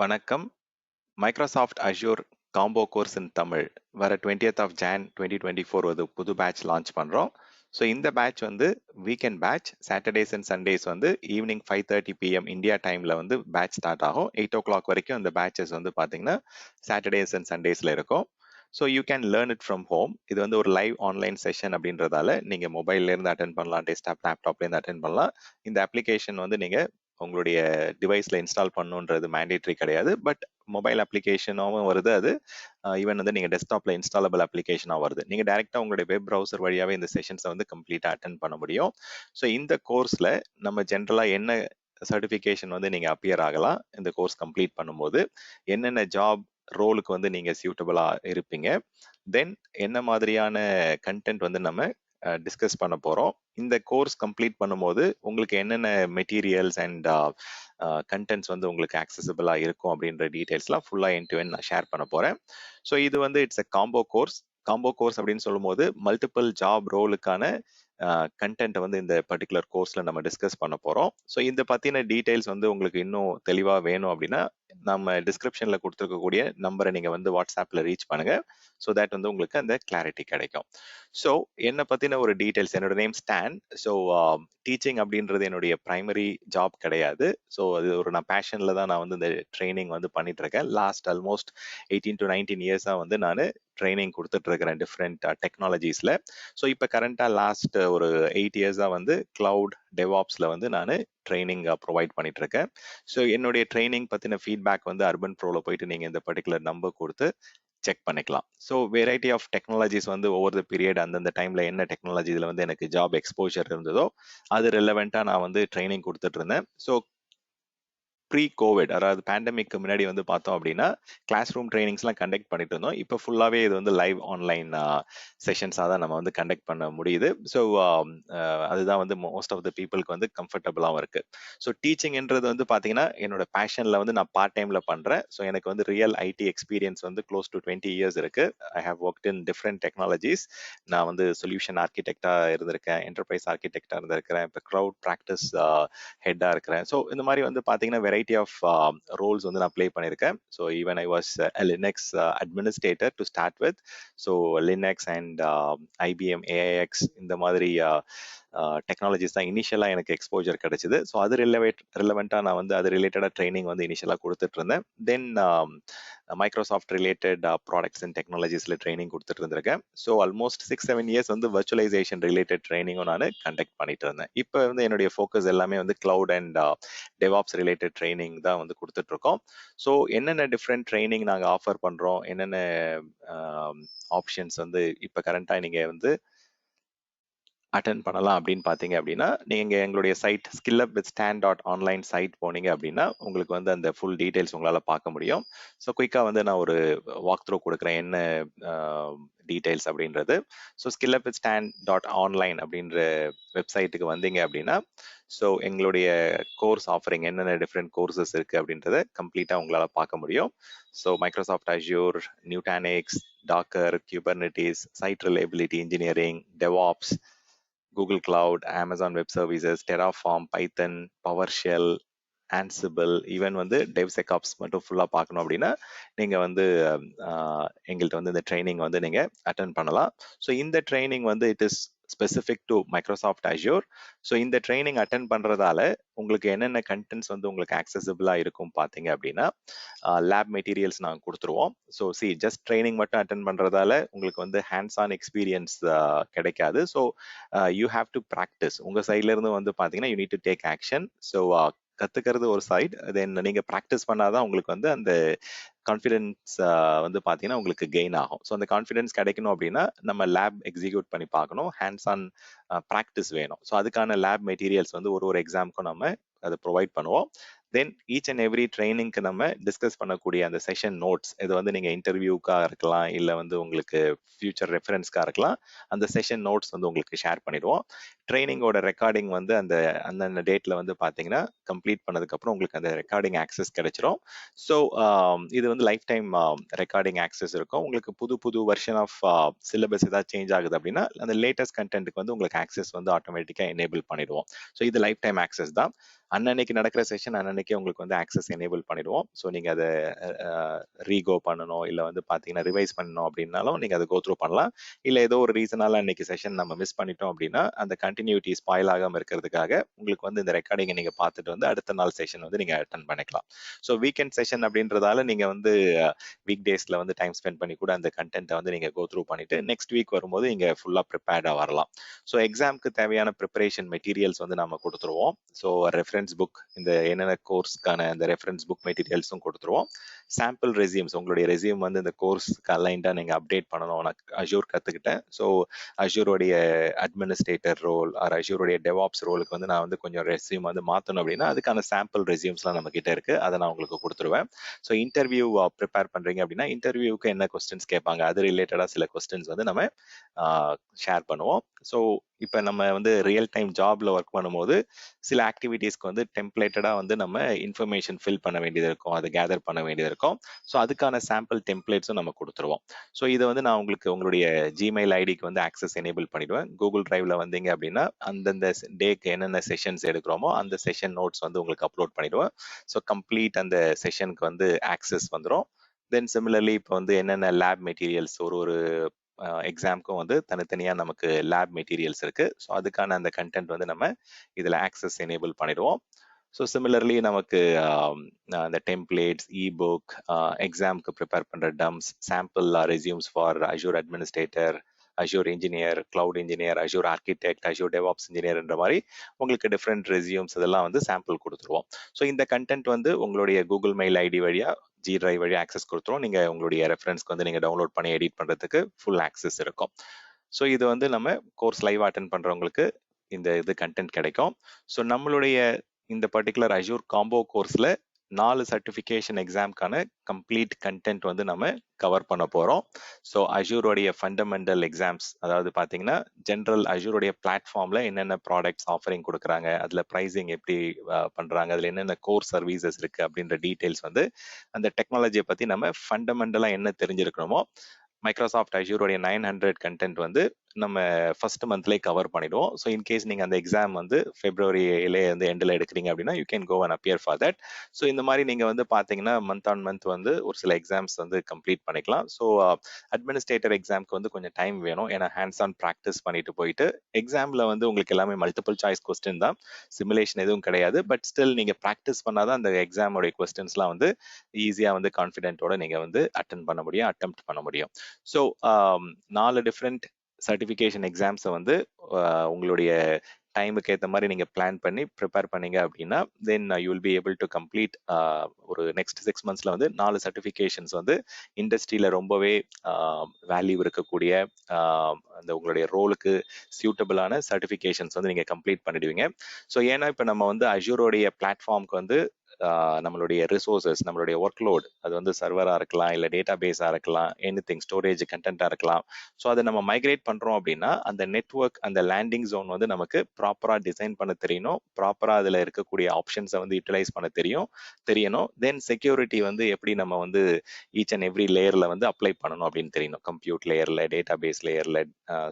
வணக்கம். Microsoft Azure combo course in Tamil வர 20th of Jan 2024 ஒரு புது பேட்ச் லான்ச் பண்றோம். ஸோ இந்த பேட்ச் வந்து weekend batch. Saturdays and Sundays வந்து ஈவினிங் 5:30 PM இந்தியா டைம்ல வந்து பேட்ச் ஸ்டார்ட் ஆகும். 8 o'clock வரைக்கும் இந்த பேட்சஸ் வந்து பார்த்தீங்கன்னா சாட்டர்டேஸ் அண்ட் சண்டேஸ்ல இருக்கும். So you can learn it from home. இது வந்து ஒரு லைவ் ஆன்லைன் செஷன் அப்படின்றதால நீங்க மொபைல்ல இருந்து அட்டன் பண்ணலாம், டெஸ்க்டாப் லேப்டாப்ல இருந்து அட்டன் பண்ணலாம். இந்த அப்ளிகேஷன் வந்து நீங்க உங்களுடைய டிவைஸ்ல இன்ஸ்டால் பண்ணணுன்றது மேண்டேட்ரி கிடையாது. பட் மொபைல் அப்ளிகேஷனாகவும் வருது அது. ஈவன் வந்து நீங்க டெஸ்க்டாப்ல இன்ஸ்டாலபிள் அப்ளிகேஷனாக வருது. நீங்க டைரக்டா உங்களுடைய வெப் ப்ரௌசர் வழியாவே இந்த செஷன்ஸை வந்து கம்ப்ளீட்டா அட்டன் பண்ண முடியும். ஸோ இந்த கோர்ஸ்ல நம்ம ஜென்ரலா என்ன சர்டிஃபிகேஷன் வந்து நீங்க அப்பியர் ஆகலாம் இந்த கோர்ஸ் கம்ப்ளீட் பண்ணும்போது, என்னென்ன ஜாப் ரோலுக்கு வந்து நீங்க சியூட்டபிளா இருப்பீங்க, தென் என்ன மாதிரியான கண்டென்ட் வந்து நம்ம டிஸ்கஸ் பண்ண போறோம். இந்த கோர்ஸ் கம்ப்ளீட் பண்ணும்போது உங்களுக்கு என்னென்ன மெட்டீரியல்ஸ் அண்ட் கண்டென்ட்ஸ் வந்து உங்களுக்கு ஆக்சசபிளா இருக்கும் அப்படின்ற டீடைல்ஸ்லாம் ஃபுல்லா எண்ட் டு எண்ட் நான் ஷேர் பண்ண போறேன். ஸோ இது வந்து it's a combo course. Combo course அப்படின்னு சொல்லும்போது மல்டிபிள் ஜாப் ரோலுக்கான கண்டென்ட்டை வந்து இந்த பர்டிகுலர் கோர்ஸ்ல நம்ம டிஸ்கஸ் பண்ண போறோம். ஸோ இந்த பத்தின டீடைல்ஸ் வந்து உங்களுக்கு இன்னும் தெளிவா வேணும் அப்படின்னா நம்ம டிஸ்கிரிப்ஷன்ல கொடுத்துருக்கக்கூடிய நம்பரை நீங்க வந்து வாட்ஸ்அப்ல ரீச் பண்ணுங்க. ஸோ தட் வந்து உங்களுக்கு அந்த கிளாரிட்டி கிடைக்கும். ஸோ என்னை பத்தின ஒரு டீடைல்ஸ், என்னோட நேம் ஸ்டான். ஸோ டீச்சிங் அப்படின்றது என்னுடைய பிரைமரி ஜாப் கிடையாது. ஸோ அது ஒரு நான் பேஷன்ல தான் நான் வந்து இந்த ட்ரைனிங் வந்து பண்ணிட்டு இருக்கேன். லாஸ்ட் ஆல்மோஸ்ட் 18 to 19 இயர்ஸா வந்து நான் ட்ரைனிங் கொடுத்துட்டு இருக்கிறேன் டிஃப்ரெண்ட் டெக்னாலஜிஸ்ல. ஸோ இப்போ கரண்டாக லாஸ்ட் ஒரு 8 இயர்ஸாக வந்து கிளவுட் டெவாப்ஸ்ல வந்து நான் ட்ரைனிங் ப்ரொவைட் பண்ணிட்டு இருக்கேன். ஸோ என்னுடைய ட்ரைனிங் பற்றின ஃபீட்பேக் வந்து அர்பன் ப்ரோவில் போயிட்டு நீங்கள் இந்த பர்டிகுலர் நம்பர் கொடுத்து செக் பண்ணிக்கலாம். ஸோ வெரைட்டி ஆஃப் டெக்னாலஜிஸ் வந்து ஒவ்வொரு த பீரியட் அந்தந்த டைம்ல என்ன டெக்னாலஜி இதில் வந்து எனக்கு ஜாப் எக்ஸ்போஜர் இருந்ததோ அது ரெலவெண்ட்டாக நான் வந்து ட்ரைனிங் கொடுத்துட்டு இருந்தேன். ஸோ ப்ரீ கோவிட், அதாவது பேண்டமிக்கு முன்னாடி வந்து பார்த்தோம் அப்படின்னா கிளாஸ் ரூம் ட்ரைனிங்ஸ்லாம் கண்டக்ட் பண்ணிட்டு இருந்தோம். இப்போ ஃபுல்லாகவே இது வந்து லைவ் ஆன்லைன் செஷன்ஸாக தான் நம்ம வந்து கண்டக்ட் பண்ண முடியுது. ஸோ அதுதான் வந்து மோஸ்ட் ஆஃப் த பீப்புளுக்கு வந்து கம்ஃபர்டபுளாகவும் இருக்கு. ஸோ டீச்சிங்ன்றது வந்து பார்த்தீங்கன்னா என்னோட பேஷனில் வந்து நான் பார்ட் டைமில் பண்ணுறேன். ஸோ எனக்கு வந்து ரியல் ஐடி எக்ஸ்பீரியன்ஸ் வந்து க்ளோஸ் டு 20 இயர்ஸ் இருக்கு. I have worked in different technologies. நான் வந்து சொல்யூஷன் ஆர்கிடெக்டாக இருந்திருக்கேன், என்டர்பிரைஸ் ஆர்கிடெக்டாக இருந்திருக்கிறேன், இப்போ க்ளவுட் ப்ராக்டிஸ் ஹெட்டாக இருக்கிறேன். ஸோ இந்த மாதிரி வந்து பார்த்தீங்கன்னா வெரைட்டி ஆஃப் ரோல்ஸ் வந்து நான் ப்ளே பண்ணியிருக்கேன். So even I was Linux administrator to start with. So Linux and IBM ஏஐஎக்ஸ் இந்த மாதிரி டெக்னாலஜிஸ் தான் இனிஷியலாக எனக்கு எக்ஸ்போஜர் கிடைச்சிது. ஸோ அது ரிலவெண்ட்டாக நான் வந்து அது ரிலேட்டடாக ட்ரைனிங் வந்து இனிஷியலாக கொடுத்துட்டு இருந்தேன். Then Microsoft related products and டெக்னாலஜிஸில் ட்ரைனிங் கொடுத்துட்டு இருந்திருக்கேன். ஸோ ஆல்மோஸ்ட் 6-7 இயர்ஸ் வந்து வர்ச்சுவலைசேஷன் ரிலேட்டட் ட்ரைனிங்கும் நான் கண்டக்ட் பண்ணிட்டு இருந்தேன். இப்போ வந்து என்னுடைய ஃபோக்கஸ் எல்லாமே வந்து cloud and DevOps related training தான் வந்து கொடுத்துட்டு இருக்கோம். ஸோ என்னென்ன டிஃப்ரெண்ட் ட்ரைனிங் நாங்கள் ஆஃபர் பண்ணுறோம், என்னென்ன ஆப்ஷன்ஸ் வந்து இப்போ கரண்ட்டாக நீங்கள் வந்து அட்டன் பண்ணலாம் அப்படின்னு பார்த்தீங்க அப்படின்னா, நீங்க எங்களுடைய சைட் skillupwithstan.online சைட் போனீங்க அப்படின்னா உங்களுக்கு வந்து அந்த ஃபுல் டீடைல்ஸ் உங்களால் பார்க்க முடியும். ஸோ குயிக்காக வந்து நான் ஒரு வாக் த்ரூ கொடுக்குறேன் என்ன டீடைல்ஸ் அப்படின்றது. ஸோ skillupwithstan.online அப்படின்ற வெப்சைட்டுக்கு வந்தீங்க அப்படின்னா ஸோ எங்களுடைய கோர்ஸ் ஆஃபரிங் என்னென்ன டிஃப்ரெண்ட் கோர்சஸ் இருக்குது அப்படின்றத கம்ப்ளீட்டாக உங்களால் பார்க்க முடியும். So Microsoft Azure, Nutanix, Docker, Kubernetes, site reliability engineering, DevOps, Google cloud, Amazon web services, Terraform, Python, PowerShell, Ansible, even வந்து டெவ்செகாப்ஸ் மட்டும் ஃபுல்லாக பார்க்கணும் அப்படின்னா நீங்கள் வந்து எங்கள்கிட்ட வந்து இந்த ட்ரைனிங் வந்து நீங்கள் அட்டன் பண்ணலாம். ஸோ இந்த ட்ரைனிங் வந்து it is specific to Microsoft assure. So இந்த ட்ரைனிங் அட்டன் பண்ணுறதால உங்களுக்கு என்னென்ன கண்டென்ட்ஸ் வந்து உங்களுக்கு ஆக்சசபிளாக இருக்கும் பார்த்தீங்க அப்படின்னா லேப் மெட்டீரியல்ஸ் நாங்கள் கொடுத்துருவோம். ஸோ ஜஸ்ட் ட்ரைனிங் மட்டும் அட்டன் பண்ணுறதால உங்களுக்கு வந்து ஹேண்ட்ஸ் ஆன் எக்ஸ்பீரியன்ஸ் கிடைக்காது. So you have to practice. உங்கள் சைட்லேருந்து வந்து பார்த்தீங்கன்னா you need to take action. So கற்றுக்கிறது ஒரு சைடு, தென் நீங்கள் ப்ராக்டிஸ் பண்ணாதான் உங்களுக்கு வந்து அந்த கான்ஃபிடென்ஸ் வந்து பார்த்தீங்கன்னா உங்களுக்கு கெயின் ஆகும். ஸோ அந்த கான்ஃபிடென்ஸ் கிடைக்கணும் அப்படின்னா நம்ம லேப் எக்ஸிக்யூட் பண்ணி பார்க்கணும், ஹேண்ட்ஸ் ஆன் ப்ராக்டிஸ் வேணும். ஸோ அதுக்கான லேப் மெட்டீரியல்ஸ் வந்து ஒரு எக்ஸாமுக்கும் நம்ம அதை ப்ரொவைட் பண்ணுவோம். தென் ஈச் அண்ட் எவ்ரி ட்ரைனிங்க்கு நம்ம டிஸ்கஸ் பண்ணக்கூடிய அந்த செஷன் நோட்ஸ், இது வந்து நீங்கள் இன்டர்வியூக்காக இருக்கலாம், இல்லை வந்து உங்களுக்கு ஃபியூச்சர் ரெஃபரன்ஸ்க்காக இருக்கலாம், அந்த செஷன் நோட்ஸ் வந்து உங்களுக்கு ஷேர் பண்ணிடுவோம். ட்ரைனிங்கோட ரெக்கார்டிங் வந்து அந்தந்த டேட்டில் வந்து பார்த்தீங்கன்னா கம்ப்ளீட் பண்ணதுக்கப்புறம் உங்களுக்கு அந்த ரெக்கார்டிங் ஆக்சஸ் கிடைச்சிரும். ஸோ இது வந்து லைஃப் டைம் ரெக்கார்டிங் ஆக்சஸ் இருக்கும். உங்களுக்கு புது வெர்ஷன் ஆஃப் சிலபஸ் ஏதாவது சேஞ்ச் ஆகுது அப்படின்னா அந்த லேட்டஸ்ட் கண்டென்ட்டுக்கு வந்து உங்களுக்கு ஆக்சஸ் வந்து ஆட்டோமேட்டிக்காக எனேபிள் பண்ணிடுவோம். ஸோ இது லைஃப் டைம் ஆக்சஸ் தான். அன்னன்னைக்கு நடக்கிற செஷன் அன்னன்னைக்கு அன்னைக்கே உங்களுக்கு வந்து ஆக்சஸ் எனேபிள் பண்ணிடுவோம். ஸோ நீங்கள் அதை ரீகோ பண்ணணும், இல்லை வந்து பார்த்தீங்கன்னா ரிவைஸ் பண்ணணும் அப்படின்னாலும் நீங்கள் அதை கோ த்ரூ பண்ணலாம். இல்லை ஏதோ ஒரு ரீசனால அன்னைக்கு செஷன் நம்ம மிஸ் பண்ணிட்டோம் அப்படின்னா அந்த கண்டினியூட்டி ஸ்பாயில் ஆகாமல் இருக்கிறதுக்காக உங்களுக்கு வந்து இந்த ரெக்கார்டிங்கை நீங்கள் பார்த்துட்டு வந்து அடுத்த நாள் செஷன் வந்து நீங்கள் அட்டன் பண்ணிக்கலாம். ஸோ வீக்கெண்ட் செஷன் அப்படின்றதால நீங்கள் வந்து வீக் டேஸில் வந்து டைம் ஸ்பெண்ட் பண்ணி கூட அந்த கண்டென்ட்டை வந்து நீங்கள் கோ த்ரூ பண்ணிட்டு நெக்ஸ்ட் வீக் வரும்போது நீங்கள் ஃபுல்லாக ப்ரிப்பேர்டாக வரலாம். ஸோ எக்ஸாமுக்கு தேவையான ப்ரிப்பரேஷன் மெட்டீரியல்ஸ் வந்து நம்ம கொடுத்துருவோம். ஸோ ரெஃபரன்ஸ் புக், இந்த என்னென்ன கோர்ஸ்க்கான அந்த ரெஃபரன்ஸ் புக் மெட்டீரியல்ஸும் கொடுத்துருவோம். சாம்பிள் ரெசியூம்ஸ், உங்களுடைய ரெசியூம் வந்து இந்த கோர்ஸ்க்கு அலைன்டாக நீங்கள் அப்டேட் பண்ணணும். நான் அஷூர் கற்றுக்கிட்டேன், ஸோ அஷூரோடைய அட்மினிஸ்ட்ரேட்டர் ரோல் ஆர் அஷூரோடைய டெவாப்ஸ் ரோலுக்கு வந்து நான் வந்து கொஞ்சம் ரெசியூம் வந்து மாற்றணும் அப்படின்னா அதுக்கான சாம்பிள் ரெசியூம்ஸ்லாம் நம்ம கிட்ட இருக்கு, அதை நான் உங்களுக்கு கொடுத்துருவேன். ஸோ இன்டர்வியூ ப்ரிப்பேர் பண்றீங்க அப்படின்னா இன்டர்வியூக்கு என்ன கொஸ்டின்ஸ் கேட்பாங்க, அது ரிலேட்டடாக சில கொஸ்டின்ஸ் வந்து நம்ம ஷேர் பண்ணுவோம். ஸோ இப்போ நம்ம வந்து ரியல் டைம் ஜாப்ல ஒர்க் பண்ணும்போது சில ஆக்டிவிட்டீஸ்க்கு வந்து டெம்ப்ளேட்டடா வந்து நம்ம இன்ஃபர்மேஷன் ஃபில் பண்ண வேண்டியது இருக்கும், அதை கேதர் பண்ண வேண்டியது இருக்கும். ஸோ அதுக்கான சாம்பிள் டெம்ப்ளேட்ஸும் நம்ம கொடுத்துருவோம். ஸோ இதை வந்து நான் உங்களுக்கு உங்களுடைய ஜிமெயில் ஐடிக்கு வந்து ஆக்சஸ் எனேபிள் பண்ணிடுவேன். கூகுள் டிரைவ்ல வந்தீங்க அப்படின்னா அந்தந்த டேக்கு என்னென்ன செஷன்ஸ் எடுக்கிறோமோ அந்த செஷன் நோட்ஸ் வந்து உங்களுக்கு அப்லோட் பண்ணிடுவேன். ஸோ கம்ப்ளீட் அந்த செஷனுக்கு வந்து ஆக்சஸ் வந்துடும். தென் சிமிலர்லி இப்போ வந்து என்னென்ன லேப் மெட்டீரியல்ஸ் ஒரு எக்ஸாமுக்கும் வந்து தனித்தனியாக நமக்கு லேப் மெட்டீரியல்ஸ் இருக்கு. ஸோ அதுக்கான அந்த கண்டென்ட் வந்து நம்ம இதில் ஆக்சஸ் எனேபிள் பண்ணிடுவோம். ஸோ சிமிலர்லி நமக்கு அந்த டெம்ப்ளேட்ஸ், இபுக், எக்ஸாமுக்கு ப்ரிப்பேர் பண்ணுற dumps, sample resumes for Azure administrator, Azure engineer, cloud engineer, Azure architect, Azure DevOps இன்ஜினியர்ன்ற மாதிரி உங்களுக்கு டிஃப்ரெண்ட் ரெசியூம்ஸ் இதெல்லாம் வந்து சாம்பிள் கொடுத்துருவோம். ஸோ இந்த கண்டென்ட் வந்து உங்களுடைய கூகுள் மெயில் ஐடி வழியா ஜி டிரைவ் வழியா ஆக்சஸ் கொடுத்துருவோம். நீங்க உங்களுடைய ரெஃபரன்ஸ்க்கு வந்து நீங்க டவுன்லோட் பண்ணி எடிட் பண்றதுக்கு ஃபுல் ஆக்சஸ் இருக்கும். ஸோ இது வந்து நம்ம கோர்ஸ் லைவ் அட்டென்ட் பண்றவங்களுக்கு இந்த இது கண்டென்ட் கிடைக்கும். ஸோ நம்மளுடைய இந்த பர்டிகுலர் அஷூர் காம்போ கோர்ஸ்ல 4 சர்டிஃபிகேஷன் எக்ஸாம்க்கான கம்ப்ளீட் கண்டென்ட் வந்து நம்ம கவர் பண்ண போறோம். ஸோ அஷூரோடைய ஃபண்டமெண்டல் எக்ஸாம்ஸ், அதாவது பார்த்தீங்கன்னா ஜென்ரல் அஷூரோடைய பிளாட்ஃபார்ம்ல என்னென்ன ப்ராடக்ட்ஸ் ஆஃபரிங் கொடுக்குறாங்க, அதுல ப்ரைசிங் எப்படி பண்றாங்க, அதுல என்னென்ன கோர் சர்வீசஸ் இருக்கு அப்படின்ற டீடைல்ஸ் வந்து அந்த டெக்னாலஜியை பத்தி நம்ம ஃபண்டமெண்டலா என்ன தெரிஞ்சிருக்கணுமோ மைக்ரோசாஃப்ட் அஷூரோடைய 900 கண்டென்ட் வந்து நம்ம ஃபர்ஸ்ட் மந்த்லேயே கவர் பண்ணிடுவோம். ஸோ இன்கேஸ் நீங்கள் அந்த எக்ஸாம் வந்து ஃபெப்ரவரியிலே வந்து எண்டில் எடுக்கிறீங்க அப்படின்னா you can go and appear for that. So இந்த மாதிரி நீங்கள் வந்து பார்த்தீங்கன்னா மந்த் ஆன் மந்த் வந்து ஒரு சில எக்ஸாம்ஸ் வந்து கம்ப்ளீட் பண்ணிக்கலாம். ஸோ அட்மினிஸ்ட்ரேட்டர் எக்ஸாம்க்கு வந்து கொஞ்சம் டைம் வேணும், ஏன்னா ஹேண்ட்ஸ் ஆன் ப்ராக்டிஸ் பண்ணிட்டு போயிட்டு எக்ஸாமில் வந்து உங்களுக்கு எல்லாமே மல்டிபிள் சாய்ஸ் கொஸ்டின் தான், சிமுலேஷன் எதுவும் கிடையாது. பட் ஸ்டில் நீங்கள் ப்ராக்டிஸ் பண்ணாதான் அந்த எக்ஸாமோடைய கொஸ்டின்ஸ்லாம் வந்து ஈஸியாக வந்து கான்ஃபிடென்ட்டோட நீங்கள் வந்து அட்டன் பண்ண முடியும், அட்டெம்ப்ட் பண்ண முடியும். ஸோ 4 டிஃப்ரெண்ட் சர்டிஃபிகேஷன் எக்ஸாம்ஸை வந்து உங்களுடைய டைமுக்கு ஏற்ற மாதிரி நீங்கள் பிளான் பண்ணி ப்ரிப்பேர் பண்ணீங்க அப்படின்னா then you will be able to complete ஒரு நெக்ஸ்ட் 6 மந்த்ஸில் வந்து 4 சர்டிஃபிகேஷன்ஸ் வந்து இண்டஸ்ட்ரியில் ரொம்பவே வேல்யூ இருக்கக்கூடிய அந்த உங்களுடைய ரோலுக்கு சியூட்டபிளான சர்டிஃபிகேஷன்ஸ் வந்து நீங்கள் கம்ப்ளீட் பண்ணிடுவீங்க. ஸோ ஏன்னா இப்போ நம்ம வந்து அஷூரோடைய பிளாட்ஃபார்முக்கு வந்து நம்மளுடைய ரிசோர்சஸ், நம்மளுடைய ஒர்க் லோட், அது வந்து சர்வராக இருக்கலாம், இல்லை டேட்டா பேஸாக இருக்கலாம், எனிதிங் ஸ்டோரேஜ் கண்டென்ட்டாக இருக்கலாம். ஸோ அதை நம்ம மைக்ரேட் பண்ணுறோம் அப்படின்னா அந்த நெட்வொர்க், அந்த லேண்டிங் ஜோன் வந்து நமக்கு ப்ராப்பராக டிசைன் பண்ண தெரியணும், ப்ராப்பராக அதில் இருக்கக்கூடிய ஆப்ஷன்ஸை வந்து யூட்டிலைஸ் பண்ண தெரியணும். தென் செக்யூரிட்டி வந்து எப்படி நம்ம வந்து ஈச் அண்ட் எவ்ரி லேயரில் வந்து அப்ளை பண்ணணும் அப்படின்னு தெரியணும். கம்ப்யூட் லேயரில், டேட்டா பேஸ் லேயரில்,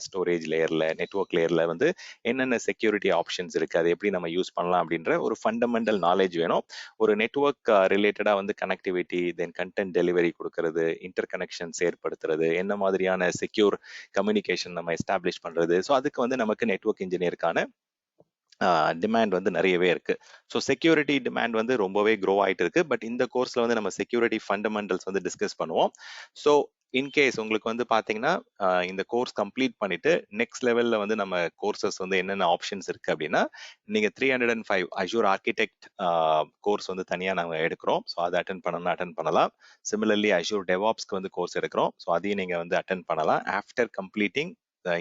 ஸ்டோரேஜ் லேயரில், நெட்வொர்க் லேயரில் வந்து என்னென்ன செக்யூரிட்டி ஆப்ஷன்ஸ் இருக்குது, அதை எப்படி நம்ம யூஸ் பண்ணலாம் அப்படின்ற ஒரு ஃபண்டமெண்டல் நாலேஜ் வேணும். ஒரு நெட்வொர்க் ரிலேட்டடா வந்து கனெக்டிவிட்டி, தென் கண்டென்ட் டெலிவரி கொடுக்கறது, இன்டர் கனெக்ஷன்ஸ் ஏற்படுத்துறது, என்ன மாதிரியான செக்யூர் கம்யூனிகேஷன் நம்ம எஸ்டாப்ளிஷ் பண்றது, ஸோ அதுக்கு வந்து நமக்கு நெட்வொர்க் இன்ஜினியருக்கான டிமாண்ட் வந்து நிறையவே இருக்கு. ஸோ செக்யூரிட்டி டிமாண்ட் வந்து ரொம்பவே க்ரோ ஆயிட்டு இருக்கு. பட் இந்த கோர்ஸ்ல வந்து நம்ம செக்யூரிட்டி ஃபண்டமெண்டல்ஸ் வந்து டிஸ்கஸ் பண்ணுவோம். ஸோ இன்கேஸ் உங்களுக்கு வந்து பாத்தீங்கன்னா இந்த கோர்ஸ் கம்ப்ளீட் பண்ணிட்டு நெக்ஸ்ட் லெவல்ல வந்து நம்ம கோர்சஸ் வந்து என்னென்ன ஆப்ஷன்ஸ் இருக்கு அப்படின்னா நீங்க 305 அஷூர் ஆர்கிடெக்ட் கோர்ஸ் வந்து தனியா நாங்க எடுக்கிறோம். ஸோ அதை அட்டன் பண்ணலாம். சிமிலர்லி அஷூர் டெவாப்ஸ்க்கு வந்து கோர்ஸ் எடுக்கிறோம். ஸோ அதையும் நீங்க வந்து அட்டன் பண்ணலாம். ஆஃப்டர் கம்ப்ளீட்டிங்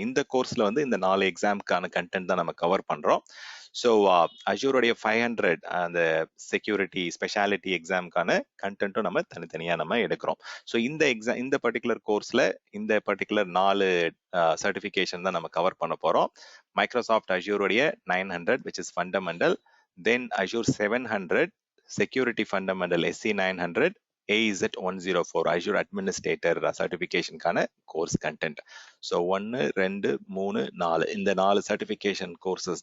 இந்த கோர்ஸ்ல வந்து இந்த 4 எக்ஸாமுக்கான கண்டென்ட் தான் நம்ம கவர் பண்றோம். ஸோ அஷூரோடைய 500 அந்த செக்யூரிட்டி ஸ்பெஷாலிட்டி எக்ஸாமுக்கான கண்டென்ட்டும் நம்ம தனித்தனியாக நம்ம எடுக்கிறோம். ஸோ இந்த பர்டிகுலர் கோர்ஸ்ல இந்த பர்டிகுலர் 4 சர்டிஃபிகேஷன் தான் நம்ம கவர் பண்ண போறோம். மைக்ரோசாஃப்ட் அஷூரோடைய 900 which is fundamental, then Azure 700 security fundamental SC 900, AZ104 Azure Administrator சர்டிஃபிகேஷனுக்கான கோர்ஸ் கண்டென்ட். ஸோ 1, 2, 3, 4 இந்த 4 சர்டிஃபிகேஷன் கோர்சஸ்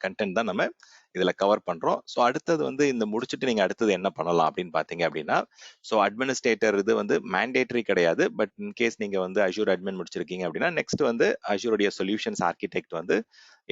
கண்டென்ட் தான் நம்ம இதில் கவர் பண்ணுறோம். ஸோ அடுத்தது வந்து இந்த முடிச்சுட்டு நீங்கள் அடுத்தது என்ன பண்ணலாம் அப்படின்னு பார்த்தீங்க அப்படின்னா, ஸோ அட்மினிஸ்ட்ரேட்டர் இது வந்து மேண்டேட்டரி கிடையாது. பட் இன்கேஸ் நீங்கள் வந்து அஷூர் அட்மின் முடிச்சிருக்கீங்க அப்படின்னா நெக்ஸ்ட் வந்து அஷூருடைய சொல்யூஷன்ஸ் ஆர்கிடெக்ட் வந்து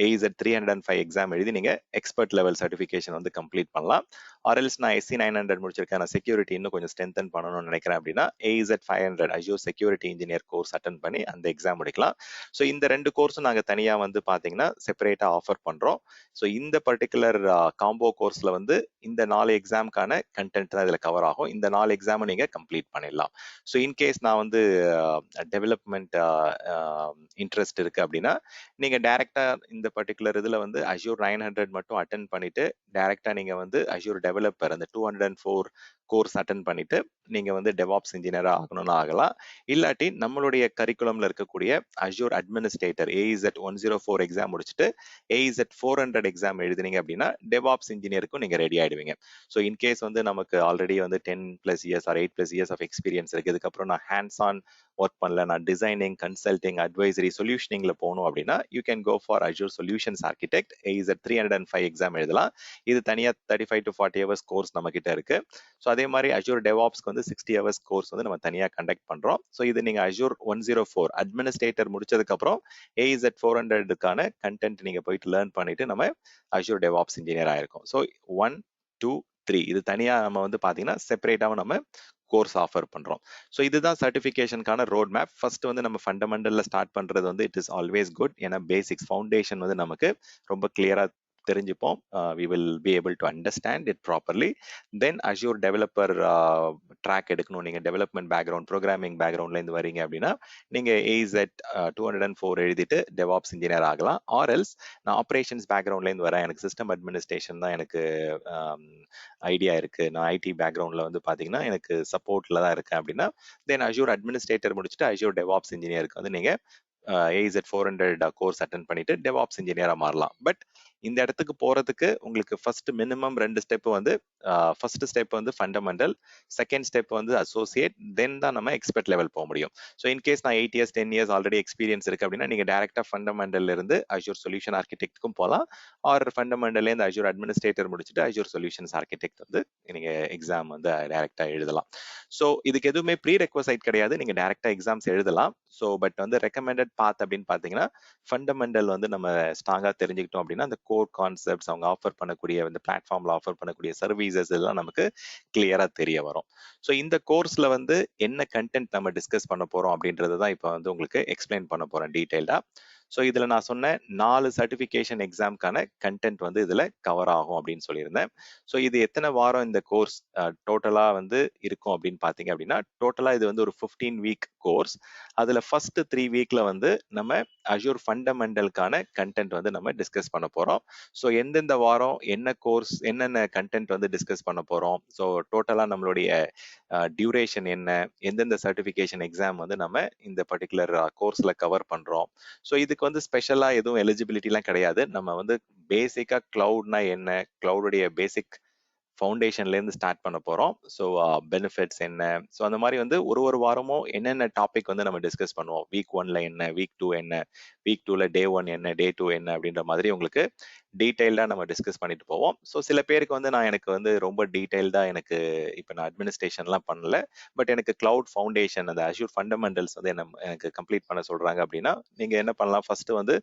AZ 305 எக்ஸாம் எழுதி நீங்கள் எக்ஸ்பர்ட் லெவல் சர்டிஃபிகேஷன் வந்து கம்ப்ளீட் பண்ணலாம். ஆர்எல்ஸ் நான் SC 900 முடிச்சிருக்கேன், நான் செக்யூரிட்டி இன்னும் கொஞ்சம் ஸ்ட்ரென்தன் பண்ணணும்னு நினைக்கிறேன் அப்படின்னா AZ 500 Azure security engineer course attend பண்ணி அந்த எக்ஸாம் முடிக்கலாம். ஸோ இந்த 2 கோர்ஸும் நாங்கள் தனியாக வந்து பார்த்தீங்கன்னா செப்பரேட்டாக ஆஃபர் பண்ணுறோம். ஸோ இந்த பர்டிகுலர் காம்போ கோர்ஸில் வந்து இந்த 4 எக்ஸாமுக்கான கண்டென்ட் தான் இதில் கவர் ஆகும். இந்த 4 எக்ஸாமை நீங்கள் கம்ப்ளீட் பண்ணிடலாம். ஸோ இன்கேஸ் நான் வந்து டெவலப்மெண்ட் இன்ட்ரெஸ்ட் இருக்கு அப்படின்னா நீங்கள் டைரெக்டாக இந்த பர்டிகுலர் இதில் வந்து அஷூர் 900 மட்டும் அட்டன் பண்ணிட்டு டைரெக்டாக நீங்கள் வந்து அஷூர் டெவலப்பர் அந்த 204 கோர்ஸ் அட்டன் பண்ணிட்டு நீங்கள் வந்து டெவாப்ஸ் இன்ஜினியராக ஆகணும்னு ஆகலாம். இல்லாட்டி நம்மளுடைய கரிக்குலம்ல இருக்கக்கூடிய அஷூர் அட்மினிஸ்ட்ரேட்டர் AZ 104 எக்ஸாம் முடிச்சுட்டு AZ 400 எக்ஸாம் எழுதினீங்க அப்படின்னா டெவாப்ஸ் இன்ஜினியருக்கும் நீங்கள் ரெடி ஆயிடுவீங்க. ஸோ இன்கேஸ் வந்து நமக்கு ஆல்ரெடி வந்து 10+ years or 8+ years of experience இருக்கு, இதுக்கப்புறம் நான் ஹேண்ட்ஸ் ஆன் ஒர்க் பண்ணல, நான் டிசைனிங், கன்சல்டிங், அட்வைசரி, சொல்யூஷனிங்ல போகணும் அப்படின்னா you can go for Azure solutions architect AZ 305 exam எழுதலாம். இது தனியாக 35 to 40 ஹவர்ஸ் கோர்ஸ் நம்ம கிட்ட இருக்கு. ஸோ அதே மாதிரி அஷூர் டெவாப்ஸ்க்கு வந்து 60 ஹவர்ஸ் கோர்ஸ் வந்து நம்ம தனியாக கண்டக்ட் பண்றோம். ஸோ இது நீங்க அஷூர் 104 அட்மினிஸ்ட்ரேட்டர் முடிச்சதுக்கு அப்புறம் AZ 400க்கான கண்டென்ட் நீங்க போயிட்டு லேர்ன் பண்ணிட்டு நம்ம அஷூர் டெவாப்ஸ் இன்ஜினியர் ஆயிருக்கோம். ஸோ 1, 2, 3 இது தனியா நம்ம வந்து பாத்தீங்கன்னா செப்பரேட்டாவும் நம்ம கோர்ஸ் ஆஃபர் பண்றோம். ஸோ இதுதான் சர்டிஃபிகேஷனுக்கான ரோட் மேப். ஃபர்ஸ்ட் வந்து நம்ம ஃபண்டமெண்டல்ல ஸ்டார்ட் பண்றது வந்து இட் இஸ் ஆல்வேஸ் குட். ஏன்னா பேசிக்ஸ் ஃபவுண்டேஷன் வந்து நமக்கு ரொம்ப கிளியரா தெரிஞ்சுப்போம். We will be able to understand it properly. Then Azure developer track எடுக்கணும். நீங்க டெவலப்மெண்ட் பேக்ரவுண்ட், ப்ரோக்ராமிங் பேக்ரவுண்ட்ல இருந்து வரீங்க அப்படின்னா நீங்க AZ 204 எழுதிட்டு டெவாப்ஸ் இன்ஜினியர் ஆகலாம். ஆர் எல்ஸ் நான் ஆப்ரேஷன்ஸ் பேக்ரவுண்ட்ல இருந்து வரேன், எனக்கு சிஸ்டம் அட்மினிஸ்ட்ரேஷன் தான் எனக்கு ஐடியா இருக்கு, நான் ஐடி பேக்ரவுண்ட்ல வந்து பாத்தீங்கன்னா எனக்கு சப்போர்ட்ல தான் இருக்கேன் அப்படின்னா தென் அஷூர் அட்மினிஸ்ட்ரேட்டர் முடிச்சுட்டு அஷூர் டெவாப்ஸ் இன்ஜினியருக்கு வந்து நீங்க AZ 400 கோர்ஸ் அட்டன் பண்ணிட்டு டெவாப்ஸ் இன்ஜினியரா மாறலாம். பட் இந்த இடத்துக்கு போறதுக்கு உங்களுக்கு ஃபர்ஸ்ட் மினிமம் 2 ஸ்டெப் வந்து ஃபர்ஸ்ட் ஸ்டெப் வந்து ஃபண்டமெண்டல், செகண்ட் ஸ்டெப் வந்து அசோசியேட், தென் தான் நம்ம எக்ஸ்பர்ட் லெவல் போக முடியும். ஸோ இன்கேஸ் நான் 8 இயர்ஸ் 10 இயர்ஸ் ஆல்ரெடி எக்ஸ்பீரியன்ஸ் இருக்கு அப்படின்னா நீங்க டேரக்டா ஃபண்டமெண்டல்ல இருந்து அஷூர் சொல்யூஷன் ஆர்கிடெக்ட்க்கும் போகலாம். ஆர் ஃபண்டமெண்டல்ல இருந்து அஷூர் அட்மினிஸ்ட்ரேட்டர் முடிச்சுட்டு அஷூர் சொல்யூஷன்ஸ் ஆர்கிடெக்ட் வந்து நீங்க எக்ஸாம் வந்து டேரக்டா எழுதலாம். ஸோ இதுக்கு எதுவுமே ப்ரீ ரெக்வசைட் கிடையாது, நீங்க டேரக்டா எக்ஸாம்ஸ் எழுதலாம். ஸோ பட் வந்து ரெக்கமெண்டட் பாத் அப்படின்னு பாத்தீங்கன்னா ஃபண்டமெண்டல் வந்து நம்ம ஸ்ட்ராங்கா தெரிஞ்சுக்கிட்டோம் அப்படின்னா அந்த கோர் கான்செப்ட்ஸ், அவங்க ஆஃபர் பண்ணக்கூடிய இந்த பிளாட்ஃபார்ம்ல ஆஃபர் பண்ணக்கூடிய சர்வீசஸ் எல்லாம் நமக்கு கிளியரா தெரிய வரும். ஸோ இந்த கோர்ஸ்ல வந்து என்ன கண்டென்ட் நம்ம டிஸ்கஸ் பண்ண போறோம் அப்படின்றது தான் இப்போ வந்து உங்களுக்கு எக்ஸ்பிளைன் பண்ண போறேன் டீடைல்டா. ஸோ இதுல நான் சொன்ன 4 சர்டிஃபிகேஷன் எக்ஸாம்க்கான கண்டென்ட் வந்து இதுல கவர் ஆகும் அப்படின்னு சொல்லியிருந்தேன். ஸோ இது எத்தனை வாரம் இந்த கோர்ஸ் டோட்டலா வந்து இருக்கும் அப்படின்னு பாத்தீங்க அப்படின்னா டோட்டலா இது வந்து ஒரு 15 வீக் கோர்ஸ். அதுல ஃபர்ஸ்ட் 3 வீக்ல வந்து நம்ம அஷூர் ஃபண்டமெண்டலுக்கான கண்டென்ட் வந்து நம்ம டிஸ்கஸ் பண்ண போறோம். ஸோ எந்தெந்த வாரம் என்ன கோர்ஸ், என்னென்ன கண்டென்ட் வந்து டிஸ்கஸ் பண்ண போறோம், ஸோ டோட்டலா நம்மளுடைய டியூரேஷன் என்ன, எந்தெந்த சர்டிஃபிகேஷன் எக்ஸாம் வந்து நம்ம இந்த பர்டிகுலர் கோர்ஸ்ல கவர் பண்றோம். ஸோ இதுக்கு வந்து ஸ்பெஷலா எதுவும் எலிஜிபிலிட்டிலாம் கிடையாது. நம்ம வந்து பேசிக்கா கிளவுட்னா என்ன, கிளவுடைய பேசிக் ஃபவுண்டேஷன்ல இருந்து ஸ்டார்ட் பண்ண போறோம். ஸோ பெனிஃபிட்ஸ் என்ன, ஸோ அந்த மாதிரி வந்து ஒரு வாரமும் என்னென்ன டாபிக் வந்து நம்ம டிஸ்கஸ் பண்ணுவோம். வீக் 1ல என்ன, வீக் 2 என்ன, வீக் 2ல டே 1 என்ன, டே 2 என்ன அப்படின்ற மாதிரி உங்களுக்கு டீடைல்டா நம்ம டிஸ்கஸ் பண்ணிட்டு போவோம். ஸோ சில பேருக்கு வந்து எனக்கு வந்து ரொம்ப டீடைல்டா எனக்கு இப்போ நான் அட்மினிஸ்ட்ரேஷன்லாம் பண்ணல, பட் எனக்கு கிளவுட் ஃபவுண்டேஷன் அந்த அஷூர் ஃபண்டமெண்டல்ஸ் வந்து எனக்கு கம்ப்ளீட் பண்ண சொல்றாங்க அப்படின்னா நீங்க என்ன பண்ணலாம், ஃபர்ஸ்ட் வந்து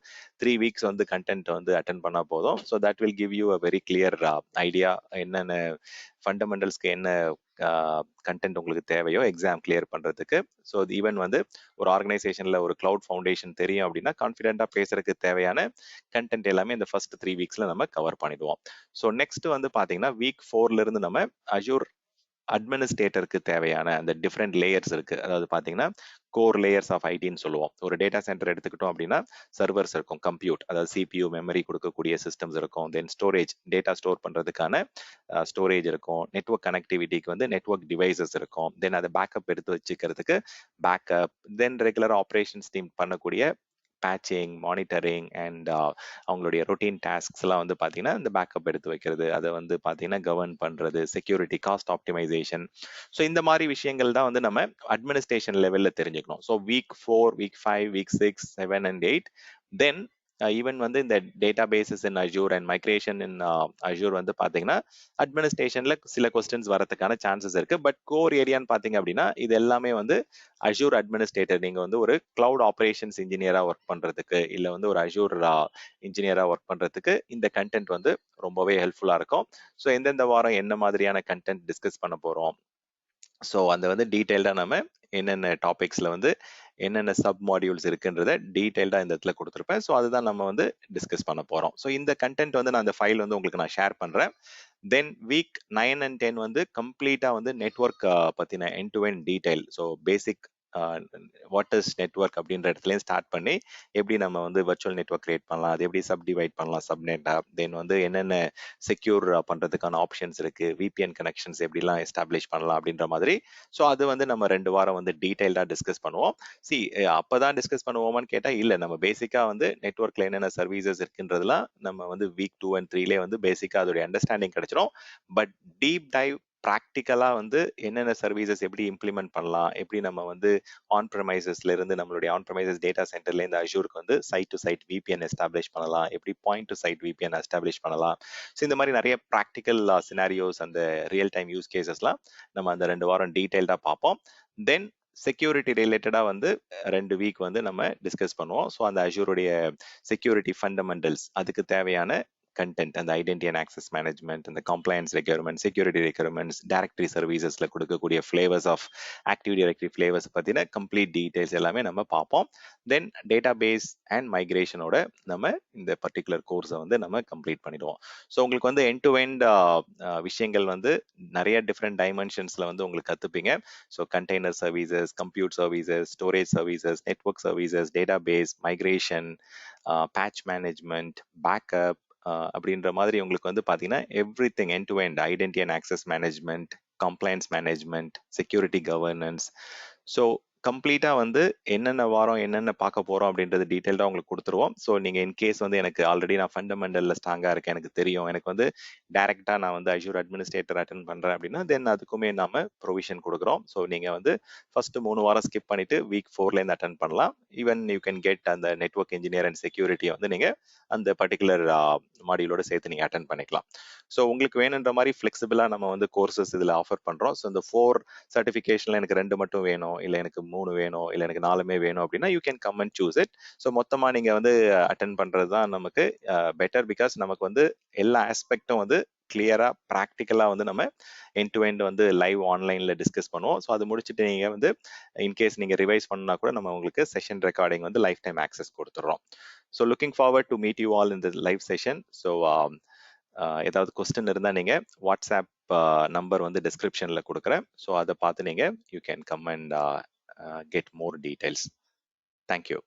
3 வீக்ஸ் வந்து கண்டென்ட் வந்து அட்டன் பண்ணா போதும். So that will give you a very clear idea என்னென்ன ஃபண்டமெண்டல்ஸ்க்கு என்ன கண்டென்ட் உங்களுக்கு தேவையோ எக்ஸாம் கிளியர் பண்றதுக்கு. ஸோ ஈவன் வந்து ஒரு ஆர்கனைசேஷன்ல ஒரு கிளவுட் ஃபவுண்டேஷன் தெரியும் அப்படின்னா கான்ஃபிடென்ட்டா பேசுறதுக்கு தேவையான கண்டென்ட் எல்லாமே இந்த ஃபர்ஸ்ட் 3 வீக்ஸ்ல நம்ம கவர் பண்ணிடுவோம். ஸோ நெக்ஸ்ட் வந்து பாத்தீங்கன்னா வீக் 4ல இருந்து நம்ம அஷூர் அட்மினிஸ்ட்ரேட்டருக்கு தேவையான அந்த டிஃப்ரெண்ட் லேயர்ஸ் இருக்கு. அதாவது பாத்தீங்கன்னா கோர் லேயர்ஸ் ஆஃப் ஐடின்னு சொல்லுவோம். ஒரு டேட்டா சென்டர் எடுத்துக்கிட்டோம் அப்படின்னா சர்வர்ஸ் இருக்கும், கம்ப்யூட் அதாவது CPU மெமரி கொடுக்கக்கூடிய சிஸ்டம்ஸ் இருக்கும், தென் ஸ்டோரேஜ் டேட்டா ஸ்டோர் பண்றதுக்கான ஸ்டோரேஜ் இருக்கும், நெட்வொர்க் கனெக்டிவிட்டிக்கு வந்து நெட்வொர்க் டிவைசஸ் இருக்கும், தென் அதை பேக்கப் எடுத்து வச்சுக்கிறதுக்கு பேக்கப், தென் ரெகுலர் ஆப்ரேஷன்ஸ் டீம் பண்ணக்கூடிய பேட்சிங், மானிட்டரிங் அண்ட் அவங்களுடைய ரொட்டீன் டாஸ்க்ஸ் எல்லாம் வந்து பார்த்தீங்கன்னா இந்த பேக்கப் எடுத்து வைக்கிறது, அதை வந்து பார்த்தீங்கன்னா கவர்ன் பண்றது, செக்யூரிட்டி, காஸ்ட் ஆப்டிமைசேஷன். ஸோ இந்த மாதிரி விஷயங்கள் தான் வந்து நம்ம அட்மினிஸ்ட்ரேஷன் லெவலில் தெரிஞ்சுக்கணும். So week 4, week 5, week 6, 7 and 8 then even வந்து இந்த databases in Azure and migration in Azure வந்து பார்த்தீங்கன்னா அட்மினிஸ்ட்ரேஷன்ல சில கொஸ்டின்ஸ் வரதுக்கான சான்சஸ் இருக்கு. பட் கோர் ஏரியான்னு பார்த்தீங்க அப்படின்னா இது எல்லாமே வந்து அஜூர் அட்மினிஸ்ட்ரேட்டர், நீங்க வந்து ஒரு கிளவுட் ஆப்ரேஷன்ஸ் இன்ஜினியரா ஒர்க் பண்றதுக்கு இல்ல வந்து ஒரு அஜூர் இன்ஜினியரா ஒர்க் பண்றதுக்கு இந்த கண்டென்ட் வந்து ரொம்பவே ஹெல்ப்ஃபுல்லா இருக்கும். ஸோ எந்தெந்த வாரம் என்ன மாதிரியான கண்டென்ட் டிஸ்கஸ் பண்ண போறோம், ஸோ அந்த வந்து டீட்டெயில்டாக நம்ம என்னென்ன டாபிக்ஸில் வந்து என்னென்ன சப் மாடியூல்ஸ் இருக்குன்றத டீட்டெயில்டாக இந்த இடத்துல கொடுத்துருப்பேன். ஸோ அதுதான் நம்ம வந்து டிஸ்கஸ் பண்ண போகிறோம். ஸோ இந்த கண்டென்ட் வந்து நான் அந்த ஃபைல் வந்து உங்களுக்கு நான் ஷேர் பண்ணுறேன். தென் வீக் 9 and 10 வந்து கம்ப்ளீட்டாக வந்து நெட்ஒர்க் பற்றின end to end detail. So basic what is network அப்படின்ற இடத்துலையும் ஸ்டார்ட் பண்ணி எப்படி நம்ம வந்து வர்ச்சுவல் நெட்ஒர்க் கிரியேட் பண்ணலாம், அது எப்படி சப் டிவைட் பண்ணலாம் சப்நெட்டா, தென் வந்து என்னென்ன செக்யூர் பண்றதுக்கான ஆப்ஷன்ஸ் இருக்கு, விபிஎன் கனெக்ஷன்ஸ் எப்படிலாம் எஸ்டாப்ளிஷ் பண்ணலாம் அப்படின்ற மாதிரி. ஸோ அது வந்து நம்ம 2 வாரம் வந்து டீடைல்டா டிஸ்கஸ் பண்ணுவோம். சி அப்பதான் டிஸ்கஸ் பண்ணுவோமான்னு கேட்டா இல்ல, நம்ம பேசிக்கா வந்து நெட்ஒர்க்ல என்னென்ன சர்வீசஸ் இருக்குன்றதுலாம் நம்ம வந்து வீக் 2 and 3லே வந்து பேசிக்கா அதோடைய அண்டர்ஸ்டாண்டிங் கிடைச்சிடும். பட் டீப் டைவ் ப்ராக்டிக்கலா வந்து என்னென்ன சர்வீசஸ் எப்படி இம்ப்ளிமெண்ட் பண்ணலாம், எப்படி நம்ம வந்து ஆன் ப்ரமைசஸ்ல இருந்து நம்மளுடைய ஆன் ப்ரமைசஸ் டேட்டா சென்டர்ல இருந்து அஷூருக்கு வந்து site to site VPN establish பண்ணலாம், எப்படி point to site VPN establish பண்ணலாம். ஸோ இந்த மாதிரி நிறைய ப்ராக்டிக்கல் சினாரியோஸ், அந்த ரியல் டைம் யூஸ் கேசஸ்லாம் நம்ம அந்த 2 வாரம் டீடைல்டா பார்ப்போம். தென் செக்யூரிட்டி ரிலேட்டடா வந்து 2 வீக் வந்து நம்ம டிஸ்கஸ் பண்ணுவோம். ஸோ அந்த அஷூருடைய செக்யூரிட்டி ஃபண்டமெண்டல்ஸ், அதுக்கு தேவையான கண்டென்ட், அந்த ஐடென்டி அண்ட் ஆக்சஸ் மேனேஜ்மெண்ட், அந்த compliance requirement, security requirements, directory சர்வீசஸ்ல கொடுக்கக்கூடிய flavours of active directory flavours பத்தின கம்ப்ளீட் டீடைல்ஸ் எல்லாமே நம்ம பார்ப்போம். தென் டேட்டா பேஸ் அண்ட் மைக்ரேஷனோட நம்ம இந்த பர்டிகுலர் கோர்ஸை வந்து நம்ம கம்ப்ளீட் பண்ணிடுவோம். ஸோ உங்களுக்கு வந்து எண்ட் டு எண்ட் விஷயங்கள் வந்து நிறைய டிஃப்ரெண்ட் டைமென்ஷன்ஸ்ல வந்து உங்களுக்கு கத்துப்பீங்க. So container services, compute services, storage services, network services, database, migration, patch management, backup அப்படின்ற மாதிரி உங்களுக்கு வந்து பார்த்தீங்கன்னா everything end to end, identity and access management, compliance management, security governance. So கம்ப்ளீட்டாக வந்து என்னென்ன வாரம் என்னென்ன பார்க்க போகிறோம் அப்படின்றது டீட்டெயில்டாக உங்களுக்கு கொடுத்துருவோம். ஸோ நீங்கள் இன்கேஸ் வந்து எனக்கு ஆல்ரெடி நான் ஃபண்டமெண்டலில் ஸ்ட்ராங்காக இருக்கேன், எனக்கு தெரியும், எனக்கு வந்து டைரெக்டாக நான் வந்து அஷூர் அட்மினிஸ்ட்ரேட்டர் அட்டன் பண்ணுறேன் அப்படின்னா தென் அதுக்குமே நாம ப்ரொவிஷன் கொடுக்குறோம். ஸோ நீங்கள் வந்து ஃபர்ஸ்ட் 3 வாரம் ஸ்கிப் பண்ணிட்டு வீக் 4லேருந்து அட்டன் பண்ணலாம். ஈவன் யூ கேன் கெட் அந்த நெட்வொர்க் இன்ஜினியர் அண்ட் செக்யூரிட்டியை வந்து நீங்கள் அந்த பர்டிகுலர் மாடியூலோட சேர்த்து நீங்கள் அட்டன் பண்ணிக்கலாம். ஸோ உங்களுக்கு வேணுன்ற மாதிரி ஃப்ளெக்சிபிளாக நம்ம வந்து கோர்சஸ் இதில் ஆஃபர் பண்ணுறோம். ஸோ இந்த 4 சர்டிஃபிகேஷனில் எனக்கு 2 மட்டும் வேணும், இல்லை எனக்கு 3 வேணும், இல்லை எனக்கு 4மே வேணும் அப்படின்னா you can come and choose it. So மொத்தமாக நீங்கள் வந்து அட்டன் பண்ணுறது தான் நமக்கு பெட்டர். பிகாஸ் நமக்கு வந்து எல்லா ஆஸ்பெக்டும் வந்து கிளியரா ப்ராக்டிக்கலா வந்து நம்ம எண்ட் டு எண்ட் வந்து லைவ் ஆன்லைன்ல டிஸ்கஸ் பண்ணுவோம். ஸோ அது முடிச்சுட்டு நீங்க வந்து இன்கேஸ் நீங்க ரிவைஸ் பண்ணா கூட நம்ம உங்களுக்கு செஷன் ரெக்கார்டிங் வந்து லைஃப் டைம் ஆக்சஸ் கொடுத்துறோம். So looking forward to meet you all in the live session. So ஏதாவது கொஸ்டின் இருந்தால் நீங்கள் வாட்ஸ்அப் நம்பர் வந்து டிஸ்கிரிப்ஷனில் கொடுக்குறேன். ஸோ அதை பார்த்து நீங்கள் you can come and get more details. Thank you.